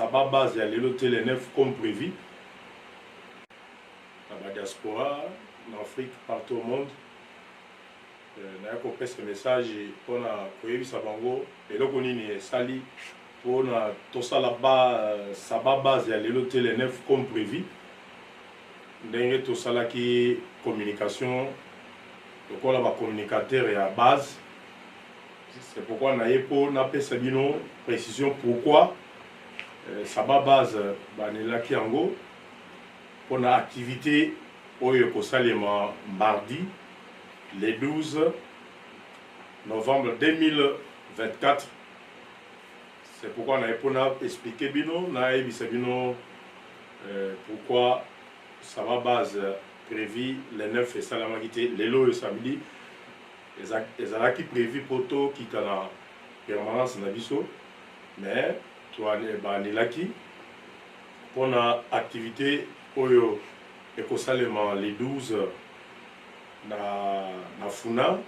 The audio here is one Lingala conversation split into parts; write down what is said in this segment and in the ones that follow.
ça va base à l'hôtel 9 comme prévu. Dans la diaspora, en Afrique, partout au monde. Nous avons fait ce message pour nous sabango et donc on est sali pour tout ça là-bas, ça va base à l'hôtel 9 comme prévu. Nous tout ça là qui communication, donc on a un communicateur et à base. C'est pourquoi on a fait cette précision pourquoi ça va base là qui en go pour une activité au Yokosalema mardi le 12 novembre 2024. C'est pourquoi on a expliqué pourquoi ça va base prévu le 9 et salamagité le lo samedi. Les ala qui prévu pour tout qui est la permanence na biso mais toi les laki pour une activité oyo ekosalema les 12 na funa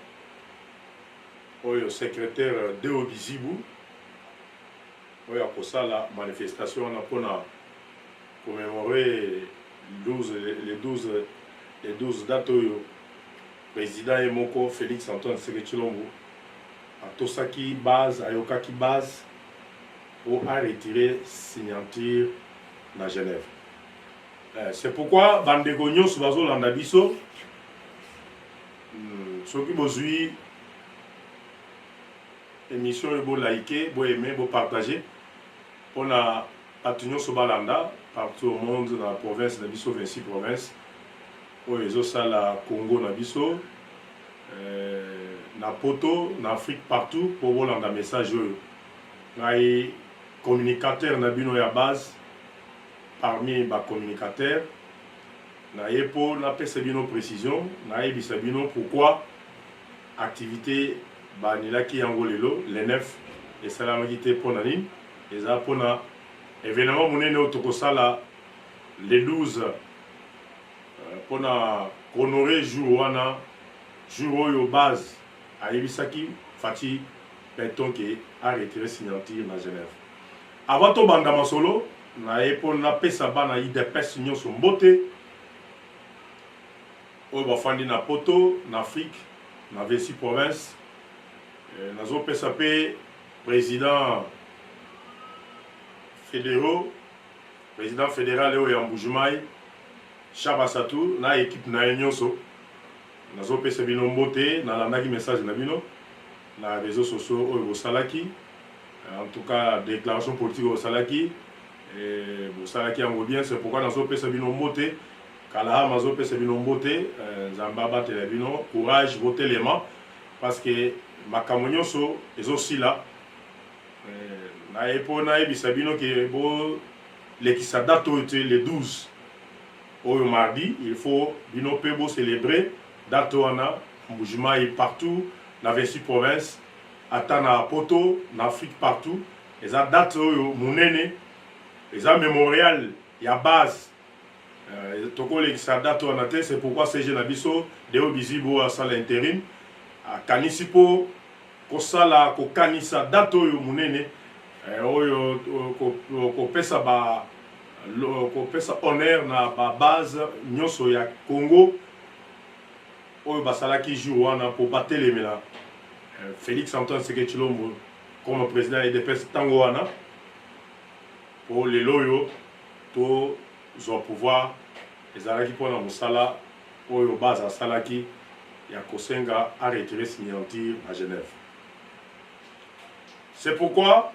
oyo secrétaire de Obizibu oyo akosala manifestation na pona commémorer les 12 dates oyo président Emoko Félix Antoine Tshisekedi Tshilombo a tosaki base ayokaki base pour retirer signature na Genève. C'est pourquoi bandeko nyonso bazolanda biso soki bozwi émission ebo liker, bo aimer, bo partager pona bato nyonso balanda partout au monde dans la province na biso 26 provinces oyo ezosala Congo na biso na poto na Afrique partout pour bolanda message oyo ngai communicateur na bino ya base parmi ba communicateurs na yepo na pesa bino précision na yebisa bino pourquoi activité banilaki yango lelo le 9 et salamaki te pona nini eza pona événement monene oyo tokosala le 12 pona honorer jour wana jour oyo base ayebisaki fati peton ke a retiré signature na Genève. Avant to banda masolo na yepo na pesa bana IDPS nyonso mbote oyo bafandi na poto na Afrique na 26 provinces nazo pesa pe président fédéral oyo ya Mbujimai Chabasatou na équipe na nyonso nazo pesa bino mbote na landaki message na bino na réseaux sociaux oyo bosalaki en tout cas déclaration politique bosalaki et bosalaki yango bien. C'est pourquoi nazo pesa bino mbote kala mazo pesa bino mbote nzamba batela bino courage botelema parce que makambo nyonso ezosi là na epo na ebisa bino ke bo lekisa date le 12 oyo mardi il faut bino pe bo célébrer date wana Mbujimai partout na 26 provinces ata na poto na Afrique partout eza date oyo munene eza mémorial ya base toko lekisa date wana te. C'est pourquoi CG na biso de Obizibu asala intérim kanisi po kosala kokanisa date oyo munene oyo kopesa ba kopesa honneur na ba base nyonso ya Congo oyo basalaki jour wana po batelemela Félix Antoine Tshisekedi Tshilombo comme président IDPS tango wana po lelo oyo to zo pouvoir ezalaki mpona mosala oyo base asalaki ya kosenga a retirer signature à Genève. C'est pourquoi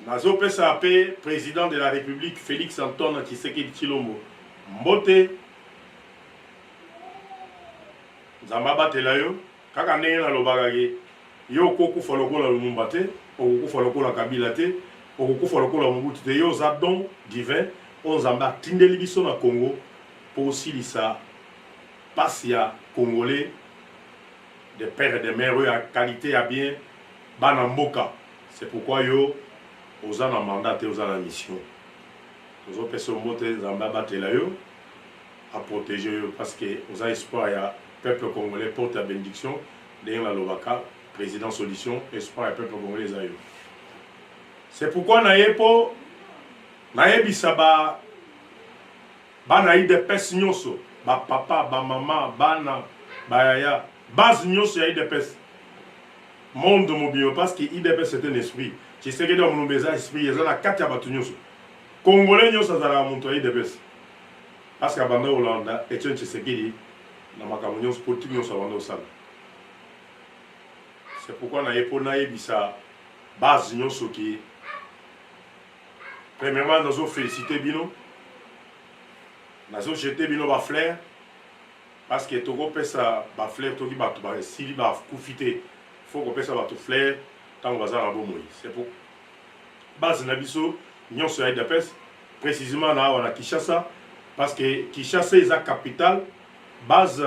nazo pesa pe président de la République Félix Antoine Tshisekedi Tshilombo mbote nzamba batela yo kaka ndenge nalobaka ke yo okokufa lokola Lumumba te okokufa lokola Kabila te okokufa lokola Mobutu te yo oza don divin oyo nzambe atindeli biso na Congo mpo osilisa pasi ya Congolais de père et de mère oyo ya qualité ya bien bana mboka. C'est pourquoi yo oza na mandat te oza na mission tozopesa mbote nzambe abatela yo a protéger yo parce que oza espoir ya peuple congolais porte la bénédiction ndenge nalobaka président solution espoir ya peuple congolais eza yo. C'est pourquoi na ye po nayebisa bana IDPS nyonso ba papa ba mama bana bayaya base nyonso ya IDPS monde mobile parce que IDPS c'est un esprit tu sais que dans mon beza esprit ils ont la carte ya batu nyonso congolais nyonso azala muntu ya IDPS parce que banda Hollanda Etienne Tshisekedi na makambo nyonso politique nyonso banda osala c'est pourquoi na yebisa base nyonso ki premièrement nous féliciter bino nazo jeter bino ba fleur parce que toko pesa ba fleur toki batu ba sili ba kufite faut ko pesa batu fleur tant baza na bomoi c'est pour base na biso nyonso ya IDPS précisément na wana Kinshasa parce que Kinshasa est la capitale base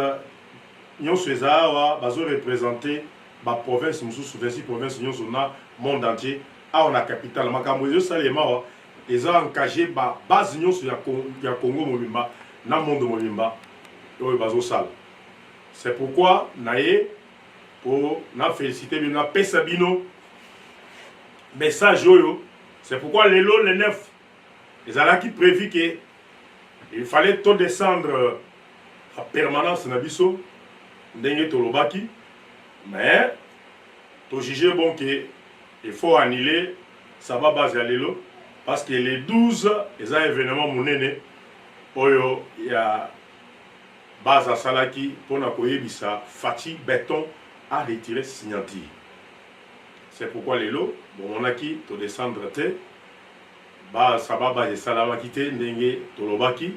nyonso eza wa bazo représenter ba province mususu 26 province nyonso na monde entier a na capitale makambo yo salema wa eza engagé ba base nyonso ya Congo mobimba na monde mobimba oyo bazo sala c'est pourquoi naye pour na féliciter bino na pesa bino message oyo c'est pourquoi lelo le 9 ezalaki prévu que il fallait tout descendre à permanence na biso ndenge tolobaki mais to juger bon que il faut annuler ça va base à lelo parce que les 12 les événements monene oyo ya base à salaki pour na koyebisa Fati Béton a retiré signature c'est pourquoi lelo bon on a qui to descendre te ba sababa de salamaki te ndenge tolobaki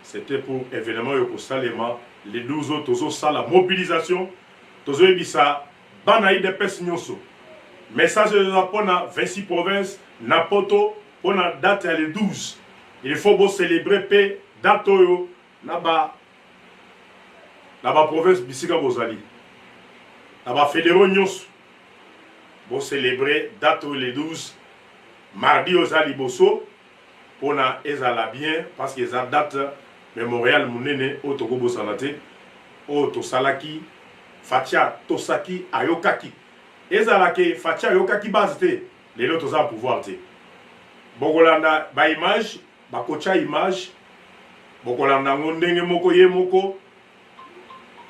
c'était pour événement yoko salema les 12 autres tozo sala mobilisation tozo yebisa bana IDPS nyonso message de la 26 provinces na poto pour la date le 12 il faut beau célébrer pe date oyo na ba province bisika bozali na ba fédéraux nyonso beau célébrer date le 12 mardi ozali boso pour na ezala bien parce que ça date mémorial munene o toko bosanate o to salaki Fatia tosaki ayokaki ezala ke Fatia ayokaki base te lelo toza pouvoir te bokolanda ba image ba kocha image bokolanda ndenge moko ye moko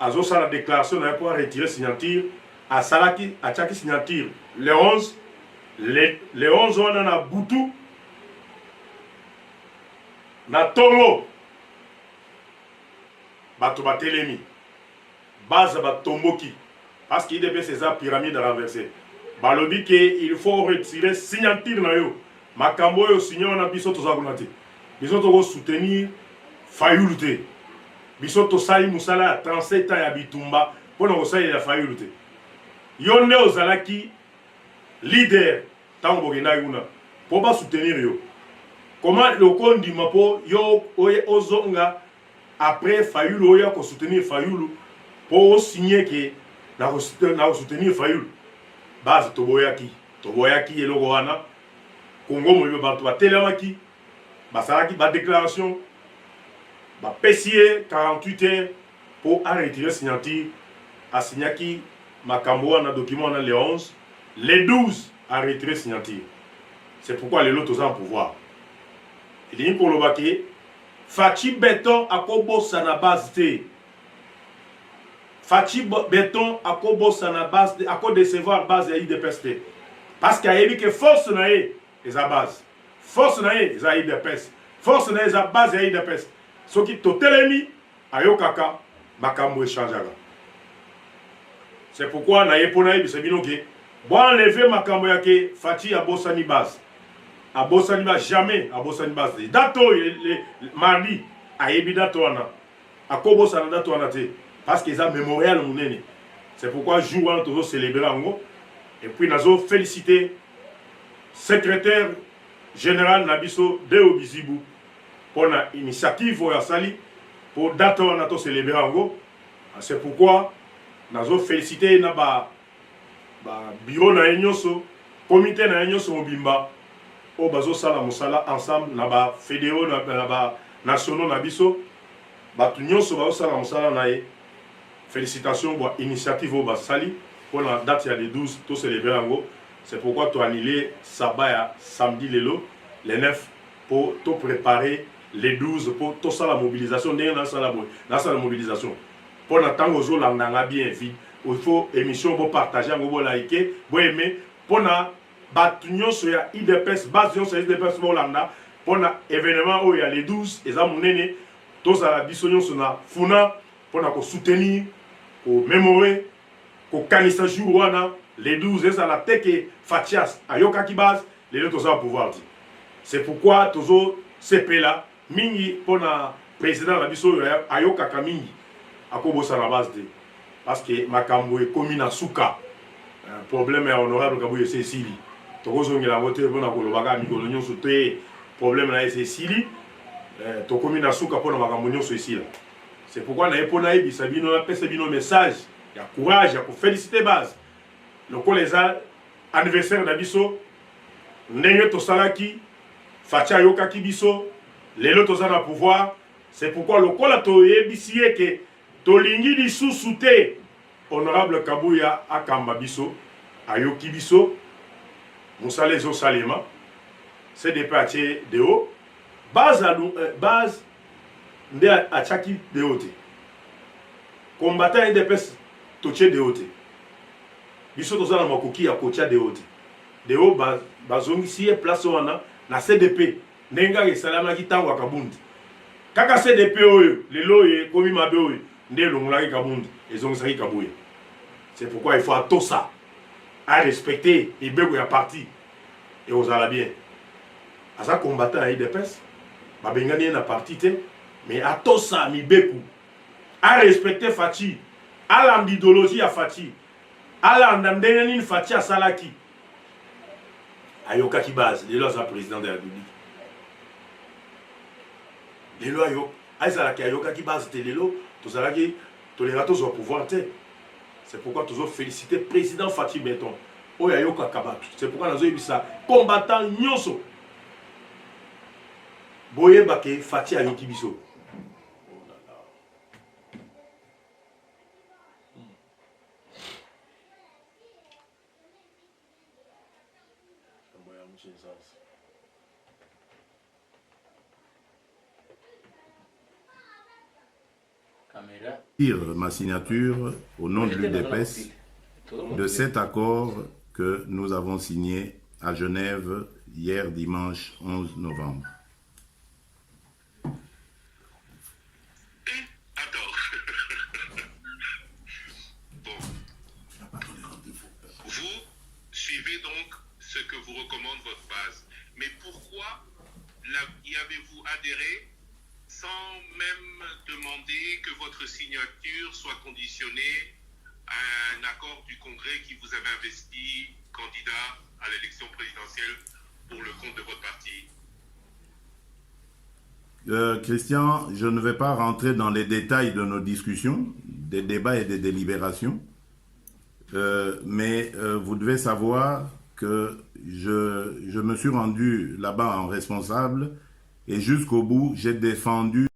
azo sala déclaration na pour retirer signature a salaki achaki signature le 11 le 11 on a butu na tongo bato batelemi base batomboki parce qu'il devait ces pyramides renversées balobi que il faut retirer signature na yo makambo yo signé na biso tozakuna te biso toko soutenir Fayulu te biso tosali musala 37 ans ya bitumba pona kosali ya Fayulu te yo nde ozalaki leader tango bokenda yuna po ba soutenir yo comment le kondima po yo ozonga après Fayulu oya ko soutenir Fayulu pour signer que na soutenir Fayulu base toboyaki eloko wana Congo moyo bato batelemaki basalaki ba déclaration ba pesier 48 heures pour retirer signature a signaki makambo wana document na le 11 le 12 a retiré signature c'est pourquoi les autres en pouvoir il dit pour le baquet Fati Béton a kobosa na base te Fati Béton a kobosa na base a ko décevoir base ya IDPS te parce qu'il y a dit que force na e eza base force na e eza IDPS force na eza base ya IDPS soki totelemi ayokaka makambo échangeaka c'est pourquoi na yepona yebisa bino ke bon enlever makambo yake Fati abosani base abosani ba jamais abosani base dato le mardi ayebi dato wana akobosa na dato wana te parce que ça mémorial munene c'est pourquoi jour wana tozo célébrer ngo et puis nazo féliciter secrétaire général nabiso de Obizibu pour la initiative ya sali pour dato wana to célébrer ngo c'est pourquoi nazo féliciter na ba bureau na nyonso comité na nyonso mobimba o bazo sala musala ensemble na ba fédéraux na ba nationaux na biso batu nyonso bazo sala musala na ye félicitations pour initiative au basali pour la date ya le 12 to célébrer ngo c'est pourquoi to annulé sabaya samedi lelo le 9 pour te préparer les 12 pour tout ça la mobilisation dans la mobilisation pour n'attendre aux autres bien vite il faut émission pour partager pour liker pour aimer pour na batunion sur IDPS base sur IDPS pour landa pour na événement où il y a les 12 et ça mon nene tout ça la bisognon sur na funa pour na soutenir au mémorer au kanisa jour les 12 et ça la teke Fatias ayoka ki base les autres ça pouvoir dire c'est pourquoi toujours CP là mingi pour na président la biso ayoka kamingi akobosa na base de parce que makambo e komi na suka problème est honorable kabuye Cécile tokozongi la voter pour na kolobaka mikolo nyonso te problème na Cécile to komi na suka pour na makambo nyonso ici là c'est pourquoi na epona ebisa bino na pesa bino message ya courage ya ko féliciter base loko les anniversaire na biso ndenge to salaki Fatia yoka ki biso lelo toza na pouvoir c'est pourquoi lokola to yebisi que tolingi lisusu te honorable Kabuya akamba biso ayoki biso musala ezo salema c'est des parties de haut base nde achaki de haut te combattant IDPS toche de haut te biso toza na makoki ya kocha de haut te de haut bazongisi place wana na CDP nenga esalamaki tango akabundi kaka CDP oyo lelo ye komi mabe oyo nde longolaki kabundi ezongisaki Kabuya c'est pourquoi il faut tout ça à respecter et bego ya parti et aux ala bien asa combattant à IDPS babengani na parti te mais à tout ça mi beku à respecter Fati à l'idéologie à Fati à l'andandeni Fati à salaki ayoka ki base lelo za président de la République lelo ayo aizala ki ayoka ki base te lelo tozala ki tolera tous au pouvoir te c'est pourquoi toujours féliciter président Fati Benton oyo ayoka kabatu c'est pourquoi nazo yebisa combattant nyonso boye bake Fati ayoki biso ma signature au nom de l'UDPS de cet accord que nous avons signé à Genève hier dimanche 11 novembre. Attends. Bon. Vous suivez donc ce que vous recommande votre base. Mais pourquoi y avez-vous adhéré sans même demander que votre signature soit conditionnée à un accord du Congrès qui vous avait investi candidat à l'élection présidentielle pour le compte de votre parti? Christian, je ne vais pas rentrer dans les détails de nos discussions, des débats et des délibérations, mais vous devez savoir que je me suis rendu là-bas en responsable et jusqu'au bout, j'ai défendu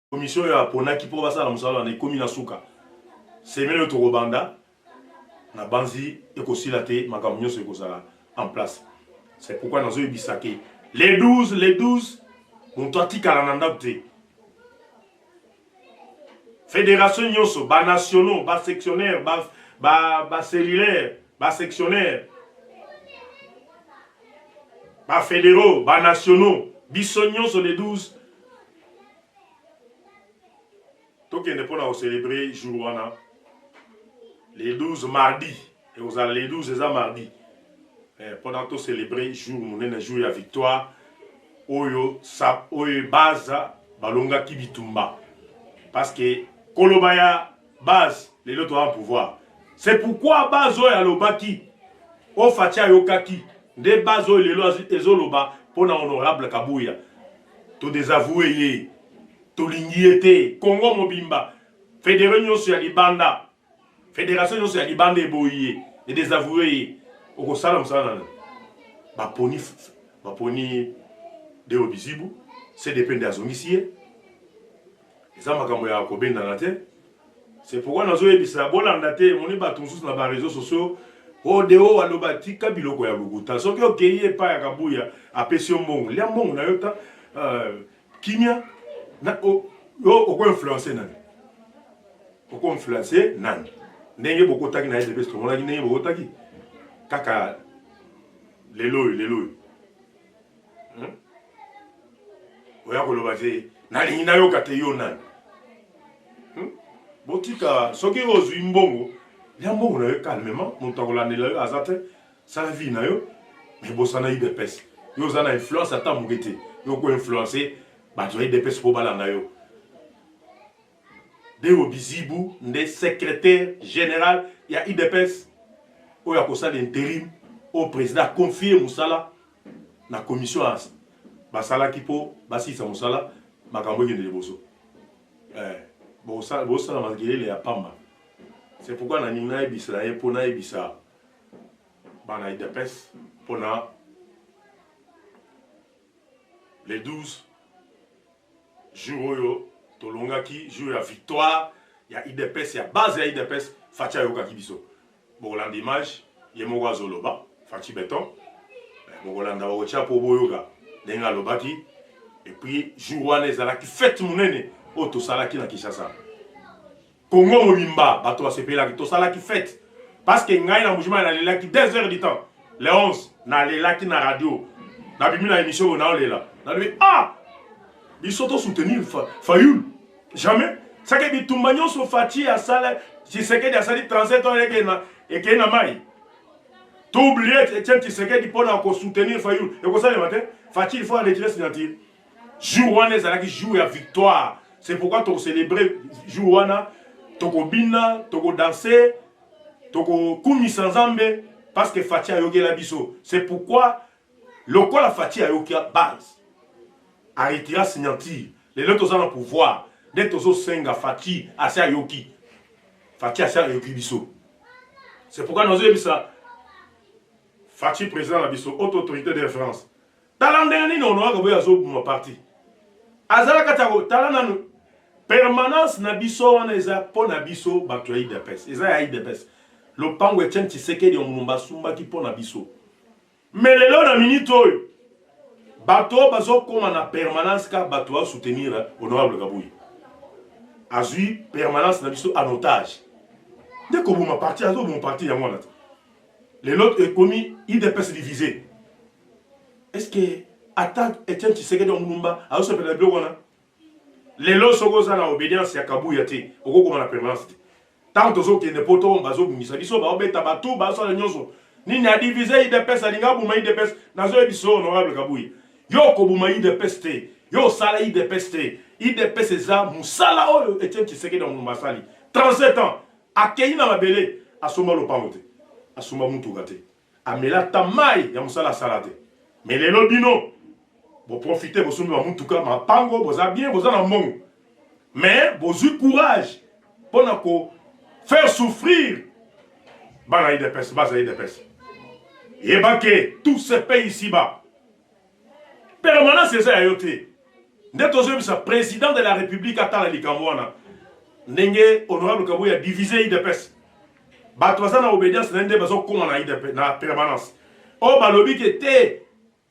commission ya ponaki po basala musala na ekomi na suka semelo to robanda na banzi ekosila te makambo nyonso ekozala en place c'est pourquoi nazo yebisake les 12 moto atikala na ndako te fédération nyonso ba nationaux ba sectionnaire ba cellulaire ba sectionnaire ba fédéraux ba nationaux biso nyonso les 12 tokende mpona célébrer jour wana les 12 mardi et aux les 12 eza mardi pendant to célébrer jour monene jour ya victoire oyo baza balongaki bitumba parce que koloba ya base lelo to en pouvoir c'est pourquoi base oyo alobaki o Fati ayokaki nde base oyo lelo ezoloba mpona honorable Kabuya to désavouer ye tolingi ete Congo mobimba fédération nyonso ya libanda fédération nyonso ya libanda eboye et désavouer okosala musala na baponi de obizibu c'est dépende azongisi ye eza makambo ya kobenda na te C'est pourquoi nous avons dit ça. Bon, on a été, on est battu sur les réseaux sociaux. Oh, dehors, on a battu Kabilo Koya Buguta. Ce qui est ok, pas à Kabouya, à Pession Mong. Les Mong, on a eu Kinya, on influencé nan. On influencé nan. N'est beaucoup tagi na IDPS. On a dit n'est beaucoup tagi. Kaka, les lois. Oya ko lobaze, nani na yo kate yo nan. Botika, soki ozwi mbongo, ya mbongo na yo calmement, montakolandela yo azate, sa vie na yo, mais bosana IDPS. Yo zana influence ata mugete. Yo ko influencer, ba jo IDPS po balanda yo. De Obizibu, nde secrétaire général, ya IDPS, oya ko sa d'intérim, au président confié Moussala, na commission as. Basala kipo, basisa Moussala, makambo ngende liboso. Bosala mazgele ya pamba. C'est pourquoi na nina ebisa ye pona ebisa bana IDPS pona les 12 jours yo tolongaki jour ya victoire ya IDPS ya base ya IDPS fatia yo kakibiso. Boland image ye moko azoloba Fati Beton Boland ba ocha po boyoga denga lobaki et puis jour wana ezalaki fête munene o tosalaki na Kinshasa. Congo Mobimba, bato a sepela ki tosalaki fête parce que ngai na mujima na lelaki 2 heures du temps. Les 11 na lelaki na radio. Na bimi na émission na olela. Na lui biso to soutenir Fayoul. Jamais. Ça que bitumbanyo so Fati a sala, si c'est que sali 37 ans et que na mai. Tu oublié Etienne Tshisekedi pour na ko soutenir Fayoul. Et comme ça le matin, Fati il faut retirer signature. Jour wana ezalaki jour ya victoire. C'est pourquoi tu célébrer jour wana, toko bina, toko danser, toko kumisa nzambe parce que Fati a yoke la biso. C'est pourquoi le quoi la Fati a yoke base. A retiré signature. Les autres ont le pouvoir. Dès que tu senga Fati a sa yoki. Fati a sa yoki biso. C'est pourquoi nous avons dit ça. Fati président la biso, haute autorité de France. Dans l'année, on a un parti. Azala katako, talana permanence na biso wana eza po na biso bato ya IDPS. Eza ya IDPS. Lopango Etienne Tshisekedi omulumba sumba ki po na biso. Mais lelo na minute oyo bato bazo koma na permanence ka bato a soutenir honorable Kabouyi. Azui permanence na biso en otage. Dès que vous parti azo mon parti ya mwana. Lelo est commis IDPS divisé. Est-ce que attaque Etienne Tshisekedi omulumba azo se pela bloc wana? Lelo sokoza na obédience ya Kabouyi te, okoko na permanence te. Tant tozo ki ne poto bazo bungisa biso ba obeta batu baso la nyonso. Nini a divisé IDPS alinga buma IDPS nazo biso honorable Kabouyi. Yo ko buma IDPS te, yo sala IDPS te. IDPS eza musala oyo Etienne Tshisekedi omulumba sali. 37 ans akei na mabele asomba lopango te. Asomba mutuka te. Amela tamai ya musala sala te. Mais lelo bino vous profitez, vous soumettez à Mountouka, ma pango, vous avez bien, vous avez un monde. Mais vous avez courage pour faire souffrir Bana IDPS, Baza IDPS. Et que tous ces pays ici-bas, permanence c'est ça, yoté. N'est aujourd'hui le président de la République Atala Likamwana. Nenge, honorable Kabouyi a divisé IDPS. Batouazan a obédience, nende bazo comme na IDPS, na permanence. Oh, balobi qui était.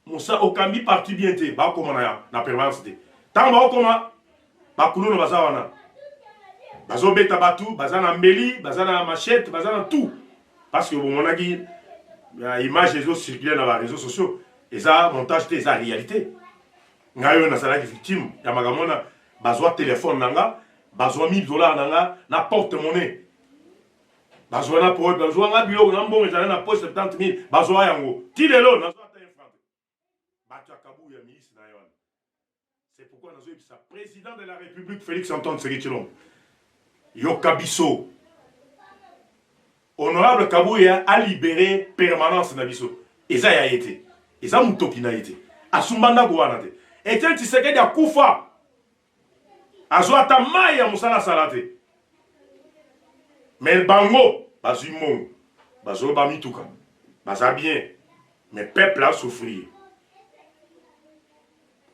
Moussa Okambi parti bien te ba koma na permanence te. Tant ba koma ba kulu na bazawana. Bazo beta batu, bazana mbeli, bazana machette, bazana tout. Parce que bon monagi image les autres circulent dans les réseaux sociaux et ça montage te ça réalité. Ngayo na sala victime ya magamona bazwa téléphone nanga, bazwa $1000 nanga na porte-monnaie. Bazwa na po, bazwa nga bilo na mbongo ezala na poche 70,000, bazwa yango. Ti lelo na c'est pourquoi nous avons dit ça. Président de la République, Félix Antoine Tshisekedi Tshilombo. Yokabiso. Honorable Kabouyi a libéré permanence na biso. Et ça y a été. Et ça mutoki na été. Asumbanda gouana te. Etienne Tshisekedi a kufa. Azo atamai ya musala salate. Mais bango, bazu mon. Bazo ba mituka. Baza bien. Mais peuple a souffrir.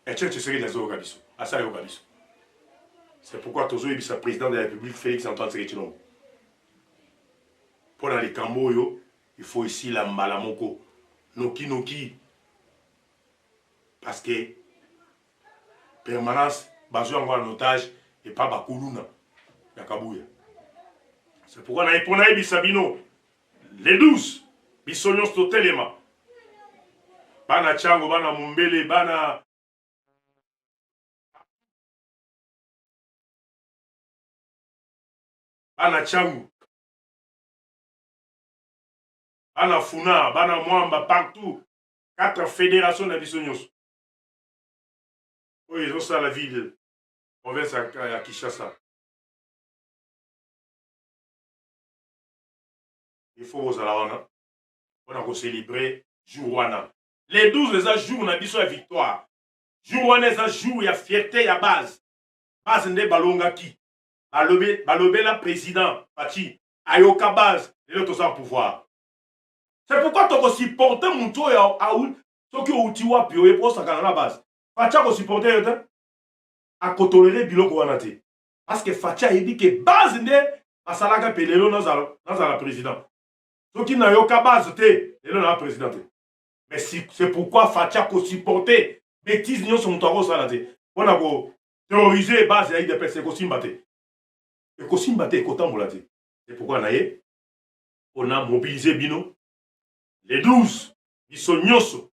Etienne Tshisekedi a zo gabiso. Asa yo gabiso. C'est pourquoi Tozo est le président de la République, Félix Antoine Tshisekedi. Pour les Camboyo, il faut ici la Malamoko. Noki. Parce que permanence, basée en otage, et pas Bakuluna. Yakabouya. C'est pourquoi on a Bisabino. Les 12, Bisognos Totelema. Bana Chango, Bana Mumbele, Bana Chango. Bana Funa, Bana Mwamba, partout. 4 fédérations de Bisognos. Oui, ils ont ça la ville. Province à Kinshasa. Il faut aux Alawana. On a célébrer Jouana. Les 12 les jours, on a dit sur la victoire. Jouana, les jours, il y a fierté, il y a base. Base de Balongaki. Balobé la président, Pachi. Ayoka base, et l'autre sans pouvoir. C'est pourquoi tu as supporté mon tour à où tu as utiwa pio pour ça la base. Facha a supporté à tolérer biloko wanate. Parce que Facha a dit que base de Asalaga Pelelo dans la président. Ceux qui n'ont pas base, c'est le président. Mais c'est pourquoi Facha a supporté bêtises n'y sont pas salade. On a terrorisé base avec des personnes qui sont et qui sont battés côté moulate. C'est pourquoi on a mobilisé Bino les 12 ils sont nyoso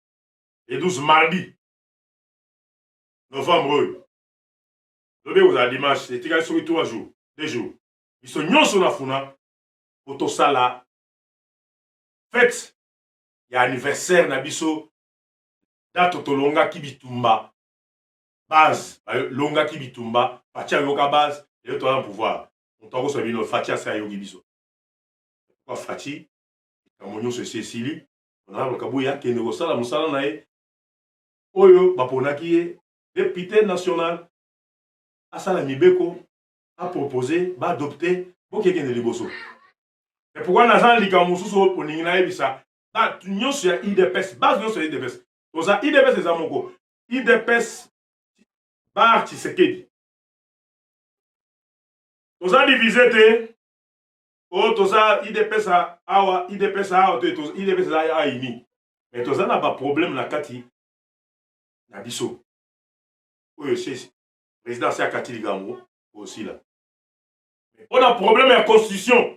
les 12 mardi novembre. Vous avez dimanche, c'est égal sur 3 jours, 2 jours. Ils sont nyoso na funa pour tout ça là. Fête, il y a anniversaire na biso date to longa kibitumba base longa kibitumba Facha yoka base et toi en pouvoir on t'a reçu bino Facha ça yogi biso pourquoi Fachi kamonyo se Cécilie on a le kabuya qui ne resala musala nae oyo baponaki député national asala mibeko a proposé ba adopter bokeke ne liboso. Et pourquoi Nazan Likamusu pour Nina Ebisa? Nous sommes IDPS, base nous sommes IDPS. Nous sommes IDPS les amoko. IDPS bar Tshisekedi. Nous sommes divisés. Oh, nous sommes IDPS à Awa, IDPS à Awa, IDPS à Aimi. Mais nous avons pas problème na kati na biso. Oui, c'est président c'est à Kati Ligamou aussi là. On a problème avec la constitution.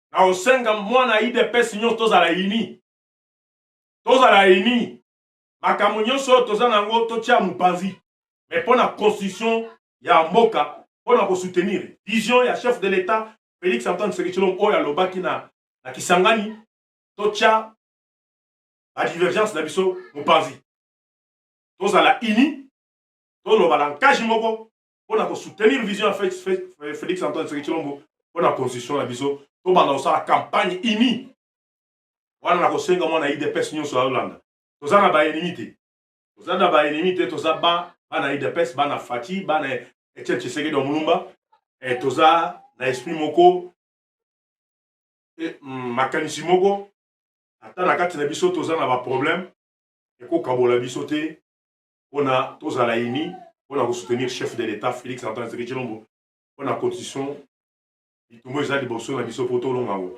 Na osenga mwana IDPS nyonso tozala ini. Tozala ini. Makambo nyonso tozala nango totia mupanzi. Mais pour la constitution ya mboka, pour la soutenir vision ya chef de l'État Félix Antoine Tshisekedi oya lobaki na Kisangani totia la divergence na biso mupanzi. Tozala ini. Toloba na nkaji moko pour la soutenir vision ya Félix Antoine Tshisekedi pour la constitution na biso. On a la campagne ini. On a kosenga mona IDPS nyonso Hollande. Toza na ba ennemité. Toza na ba ennemité toza ba na IDPS ba na Fati ba na Etienne Tshisekedi do Mulumba et toza na esprit moko makanisi moko ata na kati na biso toza na ba problème et ko kabola biso te ona toza la ini on a soutenir chef de l'État Félix Antoine Tshisekedi Tshilombo on a constitution. Il y a des bosses dans les poteaux longs.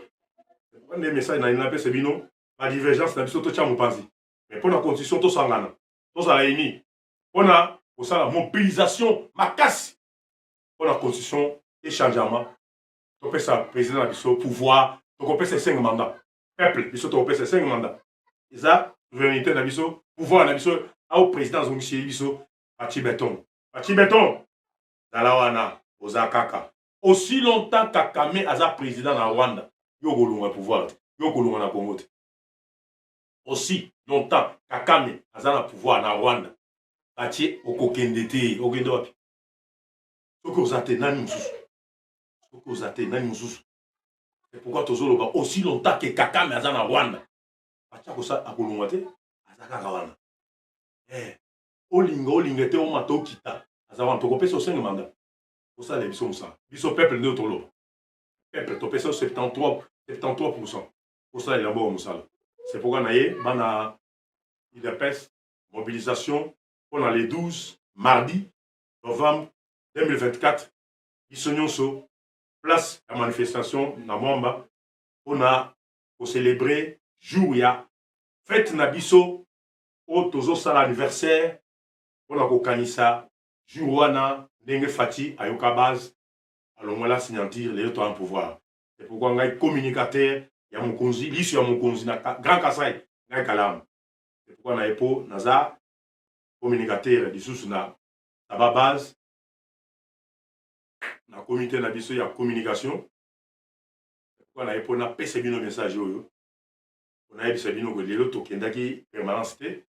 Les messages dans les bino, la divergence dans les poteaux tcham panzi. Mais pour la constitution, tout ça ngana, tout ça la eni. On a pour ça la mobilisation, ma casse. Pour la constitution et changement. Tu peux ça président de biso pouvoir, tu peux ces 5 mandats. Peuple, biso tu peux ces 5 mandats. Et ça, souveraineté dans biso, pouvoir dans biso, au président Zongchi biso, Pachi Béton. Pachi Béton. Dalawana, Ozakaka. Aussi longtemps qu'Akame a président en Rwanda, il y a un pouvoir, il y a un Congo. Aussi longtemps qu'Akame a pouvoir en Rwanda, il y a un Okokendete, Ogendopi. Ce que vous avez nani mususu. C'est pourquoi tu as aussi longtemps que Kakame a en Rwanda. Il y a un Kolongate, Azaka Rwanda. Olingete, Omato Kita, Azawan, tu as fait 5 mandats. Pour ça, les bisons ça. Bisons peuple de Tolo. Peuple, tu as 73%. Pour ça, il y a un ça. C'est pourquoi on a IDPS, mobilisation, on a les 12, mardi, novembre, 2024 biso nyonso place ya manifestation na Mwamba mpona kocelebre jour ya fête na biso oyo tozosala anniversaire mpona kokanisa jour wana ndenge Fati ayoka base alongola signature lelo to en pouvoir. C'est pourquoi ngai communicateur ya mokonzi liso ya mokonzi na Grand Kasai ngai Kalamu. C'est pourquoi na epo naza communicateur lisusu na taba base na comité na biso ya communication. C'est pourquoi na epo na pese bino message oyo. On a yebisa bino ko lelo tokendaki permanence te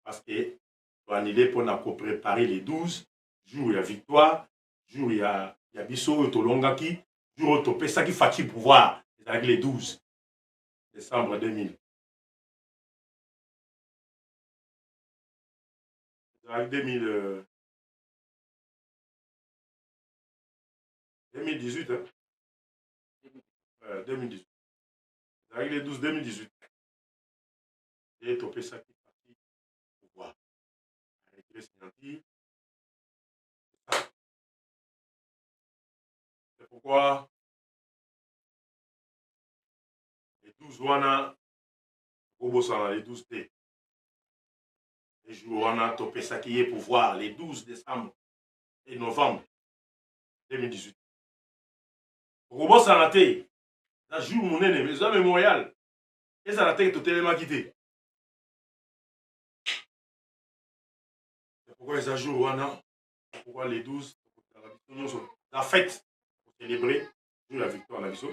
parce que to annulé pour na préparer les 12 jours ya victoire, jour ya biso oyo tolongaki, jour oyo topesaki Fati pouvoir, ezalaki les 12 décembre 2000. Ezalaki 2018, hein? 2018. Ezalaki les 12 2018. Et topesaki Fati pouvoir. Avec les signatures. C'est pourquoi les 12 wana Kobosana, les 12 T. Les jours wana topesaki ye pouvoir les 12 décembre et novembre 2018. Kobosana te, na jour monene, mais ça mémorial. Et ça la tête totalement quitté. C'est pourquoi les jours wana, pourquoi les 12, la fête pour célébrer la victoire na biso.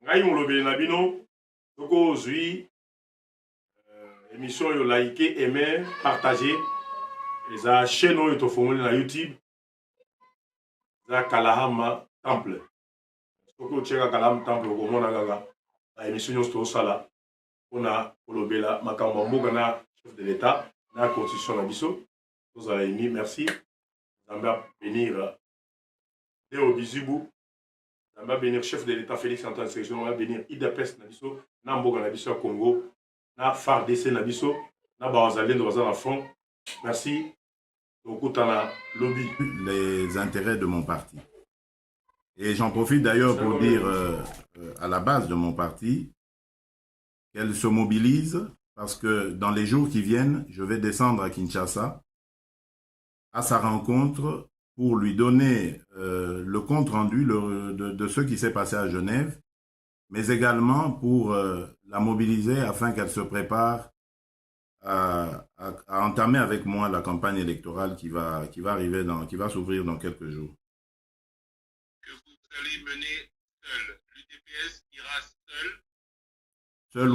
Ngai molobeli na bino, toko zui émission yo liker, aimer, partager. Les a chaîne oyo tofongoli na YouTube. Za Kalahama Temple. Toko cheka Kalahama Temple okomona kaka na émission nyonso tosala mpona kolobela makambo mboka na chef de l'État na constitution na biso. Tozala emi, merci. Nzambe bénir Léo Bizibou. On va bénir chef de l'État Félix Antoine Sélection, on va bénir IDPS Nabiso, Namboga Nabiso Congo, na FARDC Nabiso, na Barazalien de Bazan front. Merci. Lobby. Les intérêts de mon parti. Et j'en profite d'ailleurs pour dire à la base de mon parti qu'elle se mobilise parce que dans les jours qui viennent, je vais descendre à Kinshasa à sa rencontre pour lui donner le compte-rendu de ce qui s'est passé à Genève, mais également pour la mobiliser afin qu'elle se prépare à entamer avec moi la campagne électorale qui va arriver qui va s'ouvrir dans quelques jours. Que vous allez mener seul. L'UDPS ira seul. Seul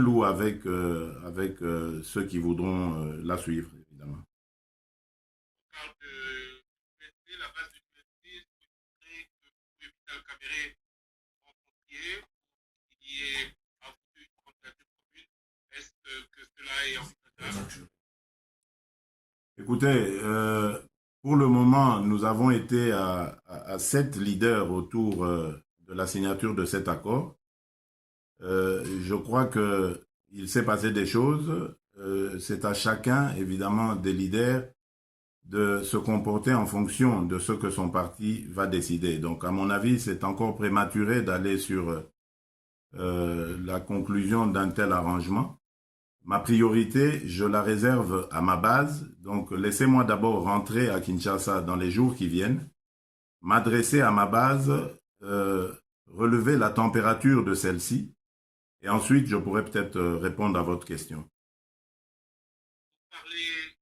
ou avec ceux qui voudront la suivre, évidemment. On parle de l'UDPS, la base de l'UDPS, que Vital Kamerhe rencontriez, qu'il y ait une candidature commune. Est-ce que cela est envisageable? Écoutez, pour le moment, nous avons été à 7 leaders autour de la signature de cet accord. Je crois qu'il s'est passé des choses. C'est à chacun, évidemment, des leaders de se comporter en fonction de ce que son parti va décider. Donc, à mon avis, c'est encore prématuré d'aller sur la conclusion d'un tel arrangement. Ma priorité, je la réserve à ma base. Donc, laissez-moi d'abord rentrer à Kinshasa dans les jours qui viennent, m'adresser à ma base, relever la température de celle-ci, et ensuite, je pourrais peut-être répondre à votre question. Vous parlez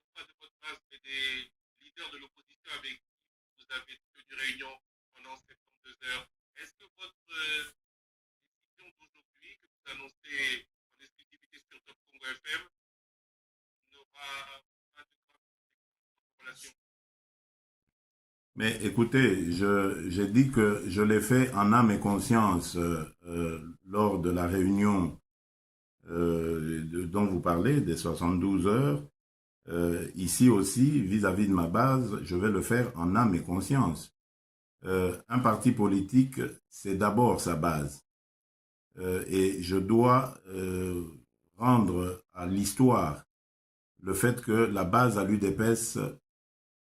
non pas de votre base, mais des leaders de l'opposition avec qui vous avez tenu réunion pendant 72 heures. Est-ce que votre décision d'aujourd'hui, que vous annoncez en exclusivité sur Top Congo FM, n'aura pas de grave relation? Mais écoutez, j'ai dit que je l'ai fait en âme et conscience lors de la réunion dont vous parlez, des 72 heures. Ici aussi, vis-à-vis de ma base, je vais le faire en âme et conscience. Un parti politique, c'est d'abord sa base. Et je dois rendre à l'histoire le fait que la base à l'UDPS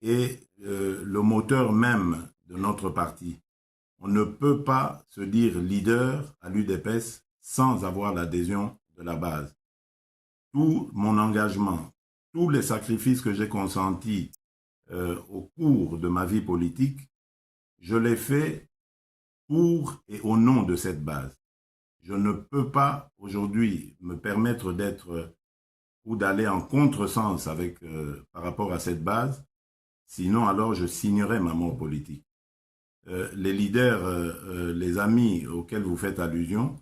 est le moteur même de notre parti. On ne peut pas se dire leader à l'UDPS sans avoir l'adhésion de la base. Tout mon engagement, tous les sacrifices que j'ai consentis au cours de ma vie politique, je l'ai fait pour et au nom de cette base. Je ne peux pas aujourd'hui me permettre d'être ou d'aller en contresens avec, par rapport à cette base, sinon alors je signerai ma mort politique. Les leaders, les amis auxquels vous faites allusion,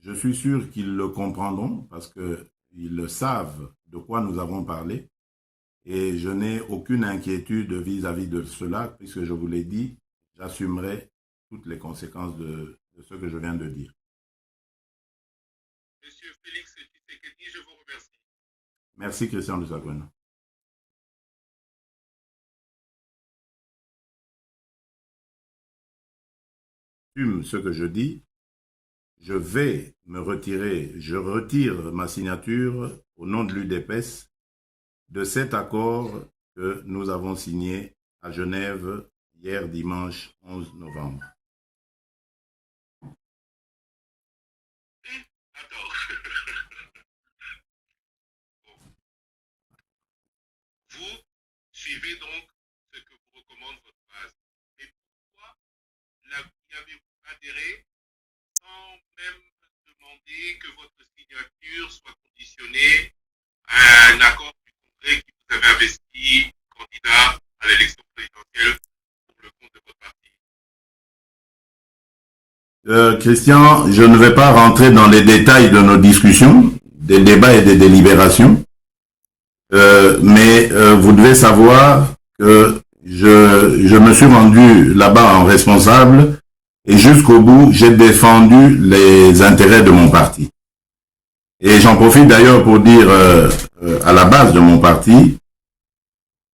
je suis sûr qu'ils le comprendront parce qu'ils savent de quoi nous avons parlé et je n'ai aucune inquiétude vis-à-vis de cela puisque je vous l'ai dit, j'assumerai toutes les conséquences de ce que je viens de dire. Monsieur Félix Tshisekedi, je vous remercie. Merci Christian Lusakwen. Ce que je dis, je vais me retirer, je retire ma signature au nom de l'UDPS de cet accord que nous avons signé à Genève hier dimanche 11 novembre. Attends. Vous suivez donc ce que vous recommande votre base. Mais pourquoi y avez-vous adhéré sans même demander que votre signature soit conditionnée à un accord du Congrès qui vous avait investi candidat à l'élection présidentielle pour le compte de votre parti? Christian, je ne vais pas rentrer dans les détails de nos discussions, des débats et des délibérations, mais vous devez savoir que je me suis rendu là-bas en responsable et jusqu'au bout, j'ai défendu les intérêts de mon parti. Et j'en profite d'ailleurs pour dire à la base de mon parti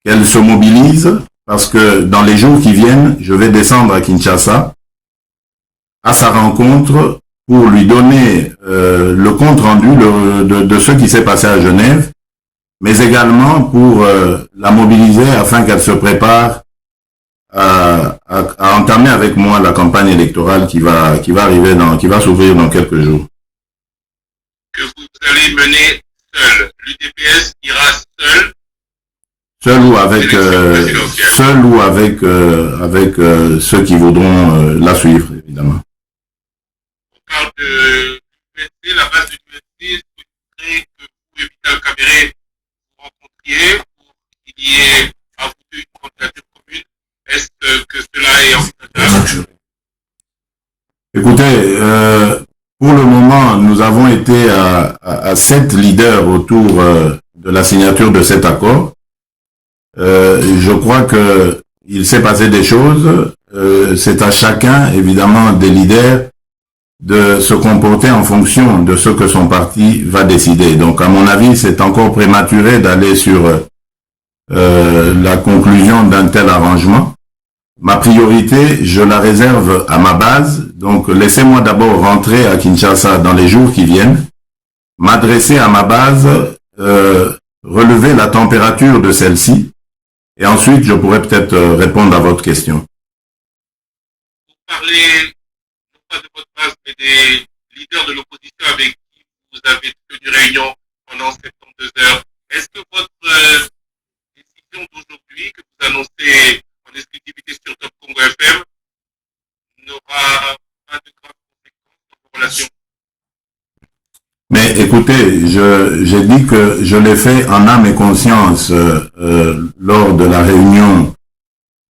qu'elle se mobilise parce que dans les jours qui viennent, je vais descendre à Kinshasa à sa rencontre pour lui donner le compte-rendu de ce qui s'est passé à Genève, mais également pour la mobiliser afin qu'elle se prépare à entamer avec moi la campagne électorale qui va arriver qui va s'ouvrir dans quelques jours. Que vous allez mener seul. L'UDPS ira seul. Seul ou avec ceux qui voudront la suivre, évidemment. On parle de l'USC, la base de l'USC, souhaiterait que vous et Vital Kamerhe vous rencontriez pour qu'il y ait à vous deux une candidature commune. Est-ce que cela est envisageable? Écoutez, pour le moment, nous avons été à 7 leaders autour de la signature de cet accord. Je crois que il s'est passé des choses. C'est à chacun, évidemment, des leaders de se comporter en fonction de ce que son parti va décider. Donc, à mon avis, c'est encore prématuré d'aller sur la conclusion d'un tel arrangement. Ma priorité, je la réserve à ma base. Donc, laissez-moi d'abord rentrer à Kinshasa dans les jours qui viennent, m'adresser à ma base, relever la température de celle-ci, et ensuite, je pourrais peut-être répondre à votre question. Vous parlez non pas de votre base, mais des leaders de l'opposition avec qui vous avez tenu réunion pendant 72 heures. Est-ce que votre décision d'aujourd'hui, que vous annoncez en exclusivité sur Top Congo FM, n'aura pas de graves conséquences dans vos relations? Mais écoutez, j'ai dit que je l'ai fait en âme et conscience lors de la réunion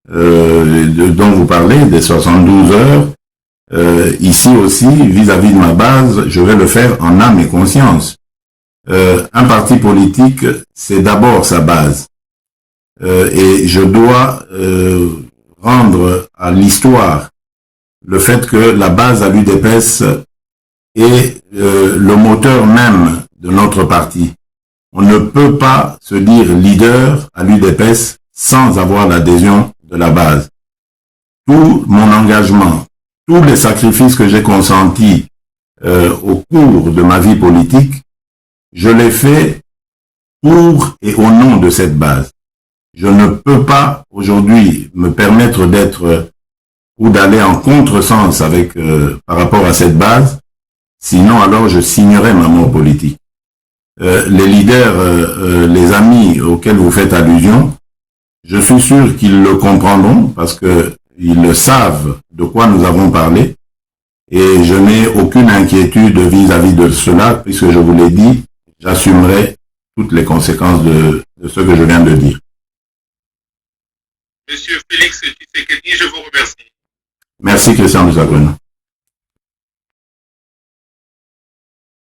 dont vous parlez, des 72 heures. Ici aussi, vis-à-vis de ma base, je vais le faire en âme et conscience. Un parti politique, c'est d'abord sa base. Et je dois rendre à l'histoire le fait que la base à l'UDPS est le moteur même de notre parti. On ne peut pas se dire leader à l'UDPS sans avoir l'adhésion de la base. Tout mon engagement, tous les sacrifices que j'ai consentis au cours de ma vie politique, je l'ai fait pour et au nom de cette base. je ne peux pas aujourd'hui me permettre d'être ou d'aller en contresens avec par rapport à cette base, sinon alors je signerai ma mort politique. Les leaders, les amis auxquels vous faites allusion, je suis sûr qu'ils le comprendront parce que ils savent de quoi nous avons parlé et je n'ai aucune inquiétude vis-à-vis de cela puisque je vous l'ai dit, j'assumerai toutes les conséquences de ce que je viens de dire. Monsieur Félix Tshisekedi, je vous remercie. Merci Christian Desagrena.